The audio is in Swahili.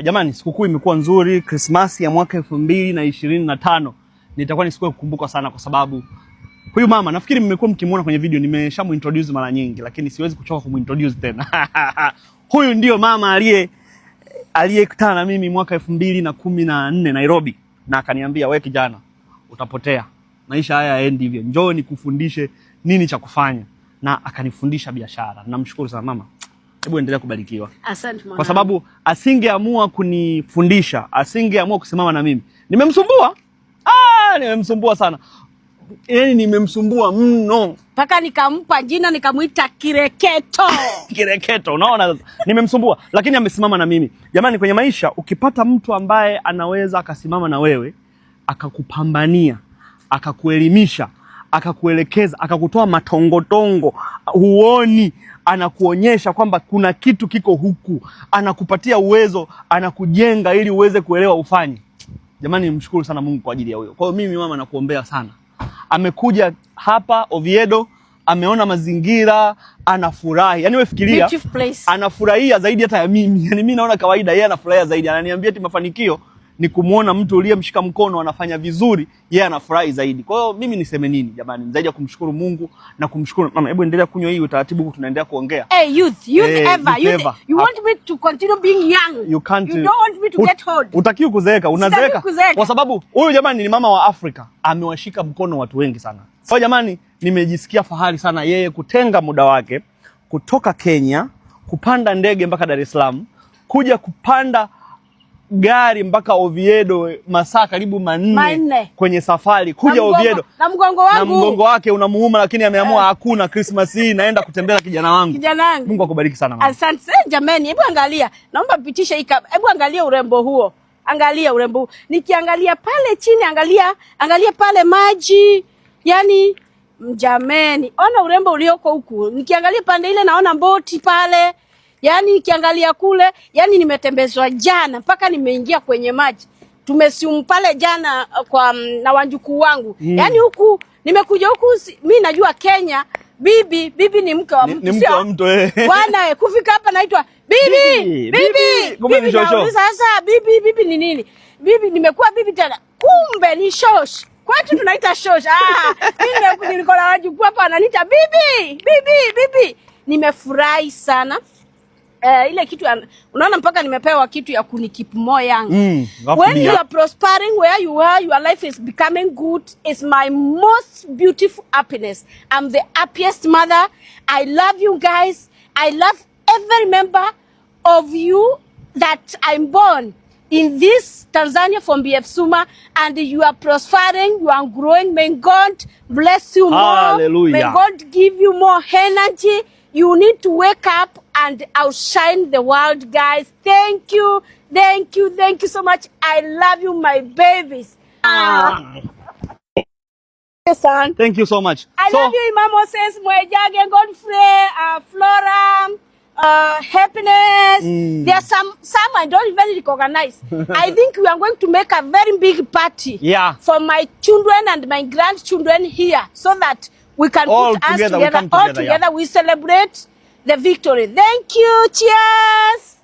Jamani, sikukuu imekuwa nzuri. Krismasi ya mwaka 2025 nitakuwa ni siku ya kukumbuka sana, kwa sababu huyu mama nafikiri mmekuwa mkimuona kwenye video, nimeshamuintroduce mara nyingi, lakini siwezi kuchoka kumuintroduce tena. Huyu ndio mama aliyekutana na mimi mwaka 2014 Nairobi, na akaniambia, wewe kijana utapotea, maisha haya haendi hivyo, njoo nikufundishe nini cha kufanya, na akanifundisha biashara. Namshukuru sana mama. Hebu endelea kubarikiwa. Asante mwana. Kwa sababu asingeamua kunifundisha, asingeamua kusimama na mimi. Nimemsumbua. Nimemsumbua sana. Yaani nimemsumbua mno. Paka nikampa jina nikamuita Kireketo. Kireketo, unaona sasa. Nimemsumbua, lakini amesimama na mimi. Jamani, kwenye maisha ukipata mtu ambaye anaweza akasimama na wewe, akakupambania, akakuelimisha, akakuelekeza, akakutoa matongotongo, huoni, anakuonyesha kwamba kuna kitu kiko huku, anakupatia uwezo, anakujenga ili uweze kuelewa ufanye. Jamani, nimshukuru sana Mungu kwa ajili ya huyo. Kwa hiyo mimi mama nakuombea sana. Amekuja hapa Oviedo, ameona mazingira, anafurahi. Yaani wewe fikiria, anafurahia zaidi hata ya mimi. Yaani mimi naona kawaida, yeye anafurahia zaidi. Ananiambia eti mafanikio ni kumuona mtu uliyemshika mkono anafanya vizuri, yeye anafurahi zaidi. Kwa hiyo mimi niseme nini jamani, zaidi ya kumshukuru Mungu na kumshukuru mama. Hebu endelea kunywa hii utaratibu huku tunaendelea kuongea. Hey youth ever. You want me to continue being young. You don't want me to get old. Utakiwa kuzeeka, unazeeka. Kwa sababu huyu jamani ni mama wa Afrika, amewashika mkono watu wengi sana. Kwa jamani, nimejisikia fahari sana yeye kutenga muda wake kutoka Kenya, kupanda ndege mpaka Dar es Salaam, kuja kupanda gari mpaka Oviedo, masaa karibu 4 kwenye safari kuja Oviedo. Na mgongo wake unamuuma, lakini ameamua hakuna Christmas hii naenda kutembea kijana wangu. Mungu akubariki sana mama. Asante sana jamani. Hebu angalia. Naomba pitisha hii. Hebu angalia urembo huo. Angalia urembo huo. Nikiangalia pale chini, angalia pale maji. Yaani jamani, ona urembo ulioko huku. Nikiangalia pande ile naona boti pale. Yaani kiangalia kule, yaani nimetembezwa jana mpaka nimeingia kwenye maji. Tumesium pale jana na wanjukuu wangu. Yaani huku nimekuja huku, mimi najua Kenya bibi ni mke wa mtu. Ni mke wa mtu Bwana kufika hapa naitwa bibi. Kumbe sasa bibi ni nini? Bibi nimekuwa bibi tena. Kumbe ni shosh. Kwetu tunaita shosh. Mimi niko na wajukuu hapa wananiita bibi. Nimefurahi sana. Ile kitu unaona mpaka nimepewa kitu ya kunikeep more young. When you are prospering where you are, your life is becoming good, is my most beautiful happiness. I'm the happiest mother. I love you guys. I love every member of you that I'm born in this Tanzania from BF Suma, and you are prospering, you are growing. May God bless you more. Hallelujah. May God give you more energy. You need to wake up and outshine the world, guys. Thank you so much. I love you, my babies. Son. Thank you so much. I love you, Imam Moses, Mwejage, Godfrey, Flora, Happiness. There are some I don't even recognize. I think we are going to make a very big party for my children and my grandchildren here, so that we can all put us together. All together. We celebrate the victory. Thank you. Cheers.